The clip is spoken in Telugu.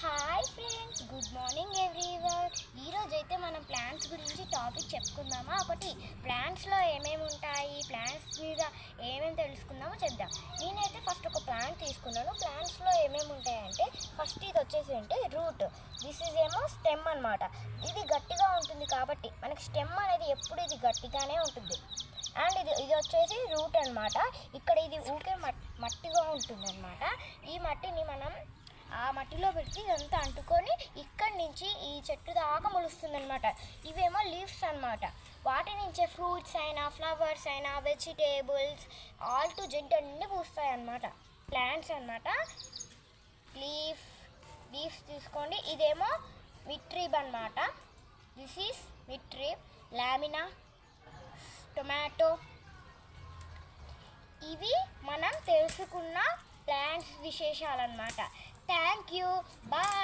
Hi friends, good morning everyone. ఈరోజు అయితే మనం ప్లాంట్స్ గురించి టాపిక్ చెప్పుకుందామా. ఒకటి ప్లాంట్స్లో ఏమేమి ఉంటాయి, ప్లాంట్స్ మీద ఏమేమి తెలుసుకుందామో చెప్దాం. నేనైతే ఫస్ట్ ఒక ప్లాంట్ తీసుకున్నాను. ప్లాంట్స్లో ఏమేమి ఉంటాయంటే ఫస్ట్ ఇది వచ్చేసి అంటే రూట్. దిస్ ఈజ్ ఏమో స్టెమ్ అనమాట. ఇది గట్టిగా ఉంటుంది కాబట్టి మనకి స్టెమ్ అనేది ఎప్పుడు ఇది గట్టిగానే ఉంటుంది. అండ్ ఇది వచ్చేసి రూట్ అనమాట. ఇక్కడ ఇది ఊకే మట్టిగా ఉంటుంది అనమాట. ఈ మట్టిని మనం ఆ మట్టిలో పెడితే ఇదంతా అంటుకొని ఇక్కడి నుంచి ఈ చెట్టు దాకా మొలుస్తుంది అనమాట. ఇవేమో లీవ్స్ అనమాట. వాటి నుంచే ఫ్రూట్స్ అయినా ఫ్లవర్స్ అయినా వెజిటేబుల్స్ ఆల్ టు జెడ్ అన్నీ పూస్తాయి అన్నమాట. ప్లాంట్స్ అనమాట. లీవ్స్ తీసుకోండి. ఇదేమో మిట్రీబ్ అనమాట. This is midrib. Lamina, tomato. ఇవి మనం తెలుసుకున్న ప్లాంట్స్ విశేషాలన్నమాట. Thank you. బాయ్.